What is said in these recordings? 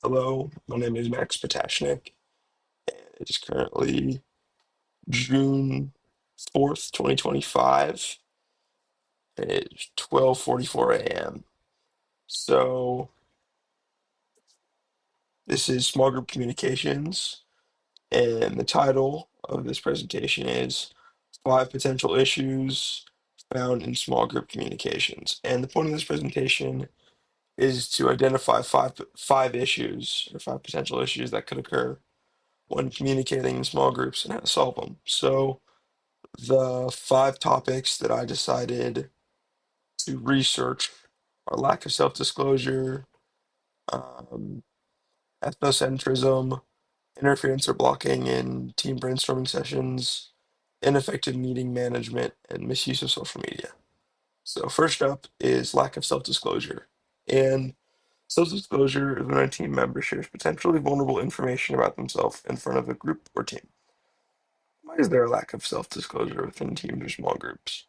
Hello, my name is Max Potashnik. It is currently June 4th, 2025. It's 12:44 a.m. So this is small group communications, and the title of this presentation is Five Potential Issues Found in Small Group Communications. And the point of this presentation is to identify five issues or five potential issues that could occur when communicating in small groups and how to solve them. So the five topics that I decided to research are lack of self-disclosure, um, ethnocentrism, interference or blocking in team brainstorming sessions, ineffective meeting management, and misuse of social media. So first up is lack of self-disclosure. And self-disclosure is when a team member shares potentially vulnerable information about themselves in front of a group or team. Why is there a lack of self-disclosure within teams or small groups?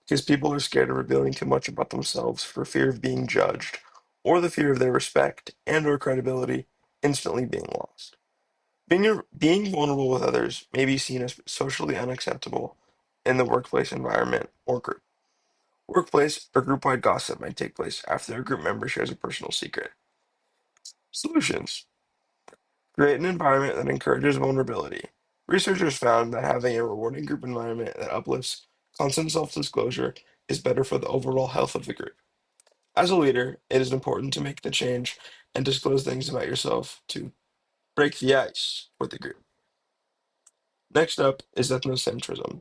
Because people are scared of revealing too much about themselves for fear of being judged, or the fear of their respect and or credibility instantly being lost. Being vulnerable with others may be seen as socially unacceptable in the workplace environment or group. Workplace or group-wide gossip might take place after a group member shares a personal secret. Solutions. Create an environment that encourages vulnerability. Researchers found that having a rewarding group environment that uplifts constant self-disclosure is better for the overall health of the group. As a leader, it is important to make the change and disclose things about yourself to break the ice with the group. Next up is ethnocentrism.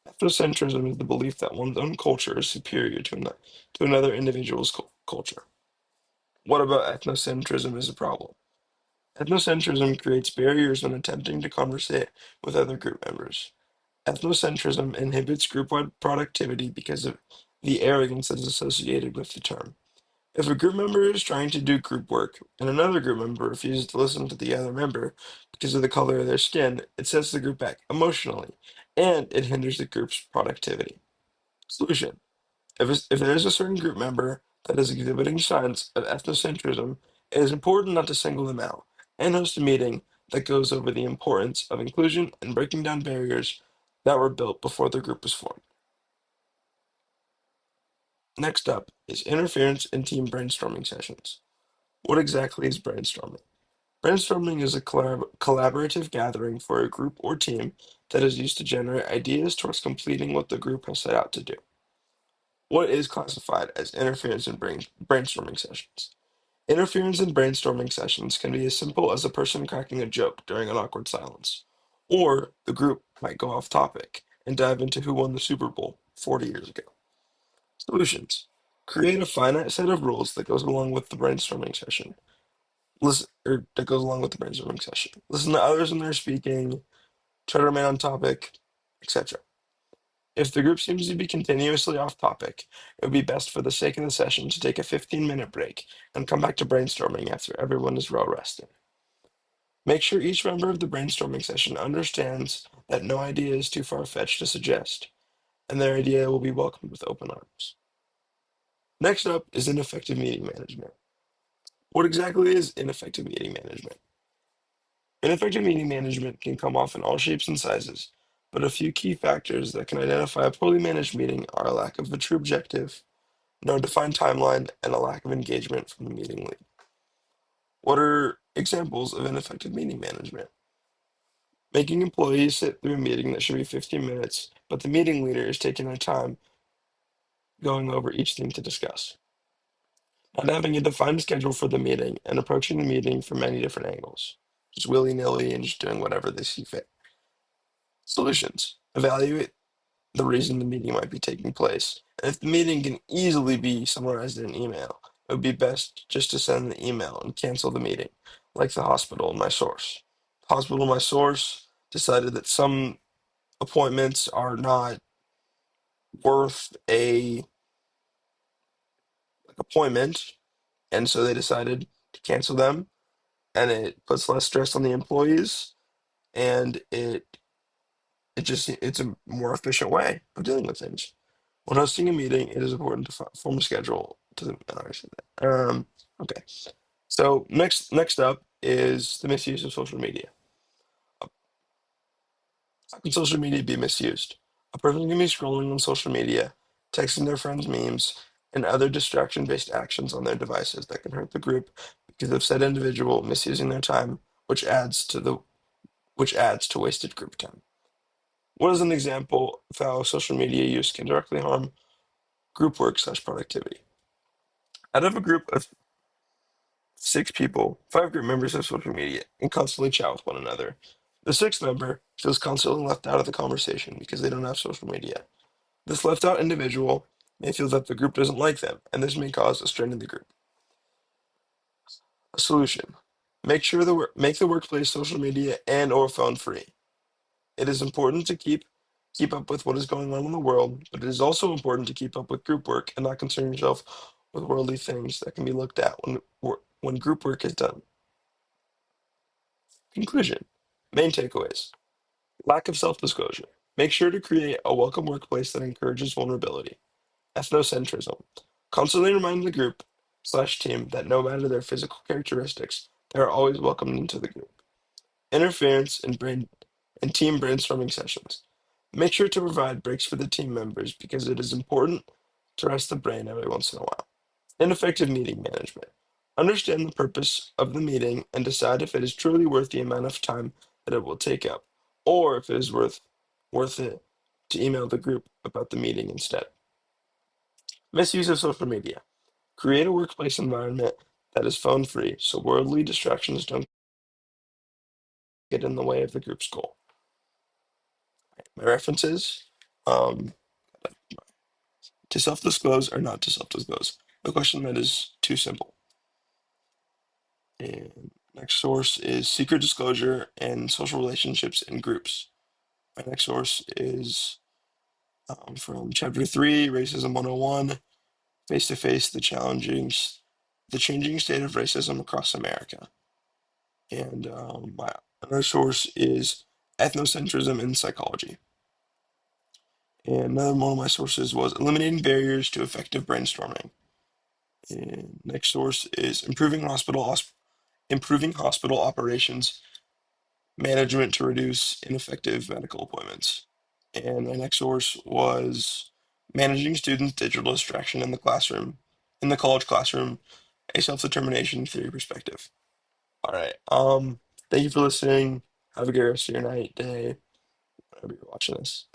Ethnocentrism is the belief that one's own culture is superior to another individual's culture. What about ethnocentrism is a problem? Ethnocentrism creates barriers when attempting to conversate with other group members. Ethnocentrism inhibits group-wide productivity because of the arrogance that is associated with the term. If a group member is trying to do group work and another group member refuses to listen to the other member because of the color of their skin, it sets the group back emotionally and it hinders the group's productivity. Solution. If there is a certain group member that is exhibiting signs of ethnocentrism, it is important not to single them out and host a meeting that goes over the importance of inclusion and breaking down barriers that were built before the group was formed. Next up is interference in team brainstorming sessions. What exactly is brainstorming? Brainstorming is a collaborative gathering for a group or team that is used to generate ideas towards completing what the group has set out to do. What is classified as interference in brainstorming sessions? Interference in brainstorming sessions can be as simple as a person cracking a joke during an awkward silence, or the group might go off topic and dive into who won the Super Bowl 40 years ago. Solutions. Create a finite set of rules that goes along with the brainstorming session. Listen, or that goes along with the brainstorming session. Listen to others when they're speaking, try to remain on topic, etc. If the group seems to be continuously off topic, it would be best for the sake of the session to take a 15-minute break and come back to brainstorming after everyone is well rested. Make sure each member of the brainstorming session understands that no idea is too far-fetched to suggest, and their idea will be welcomed with open arms. Next up is ineffective meeting management. What exactly is ineffective meeting management? Ineffective meeting management can come off in all shapes and sizes, but a few key factors that can identify a poorly managed meeting are a lack of a true objective, no defined timeline, and a lack of engagement from the meeting lead. What are examples of ineffective meeting management? Making employees sit through a meeting that should be 15 minutes, but the meeting leader is taking their time going over each thing to discuss. Not having a defined schedule for the meeting and approaching the meeting from many different angles. Just willy-nilly and just doing whatever they see fit. Solutions. Evaluate the reason the meeting might be taking place. And if the meeting can easily be summarized in an email, it would be best just to send the email and cancel the meeting, like the hospital and my source. Hospital and my source decided that some appointments are not worth a appointment, and so they decided to cancel them, and it puts less stress on the employees, and it's a more efficient way of dealing with things. When hosting a meeting, it is important to form a schedule to the. I already said that. Okay. So next up is the misuse of social media. How can social media be misused? A person can be scrolling on social media, texting their friends memes, and other distraction-based actions on their devices that can hurt the group because of said individual misusing their time, which adds to wasted group time. What is an example of how social media use can directly harm group work/productivity? Out of a group of 6 people, 5 group members have social media and constantly chat with one another. The sixth member feels constantly left out of the conversation because they don't have social media. This left out individual may feel that the group doesn't like them, and this may cause a strain in the group. A solution: make the workplace social media and or phone free. It is important to keep up with what is going on in the world, but it is also important to keep up with group work and not concern yourself with worldly things that can be looked at when group work is done. Conclusion. Main takeaways. Lack of self-disclosure. Make sure to create a welcome workplace that encourages vulnerability. Ethnocentrism. Constantly remind the group/team that no matter their physical characteristics, they are always welcomed into the group. Interference and team brainstorming sessions. Make sure to provide breaks for the team members because it is important to rest the brain every once in a while. Ineffective meeting management. Understand the purpose of the meeting and decide if it is truly worth the amount of time that it will take up, or if it is worth it to email the group about the meeting instead. Misuse of social media. Create a workplace environment that is phone free so worldly distractions don't get in the way of the group's goal. My references, um, to self disclose or not to self disclose. A question that is too simple. And next source is Secret Disclosure and Social Relationships in Groups. My next source is from Chapter 3, Racism 101, Face to Face, the Changing State of Racism Across America. And my another source is Ethnocentrism in Psychology. And another one of my sources was Eliminating Barriers to Effective Brainstorming. And next source is Improving Hospital Operations Management to Reduce Ineffective Medical Appointments. And my next source was Managing Students' Digital Distraction in the College Classroom, a Self-Determination Theory Perspective. All right. Thank you for listening. Have a good rest of your night, day, whenever you're watching this.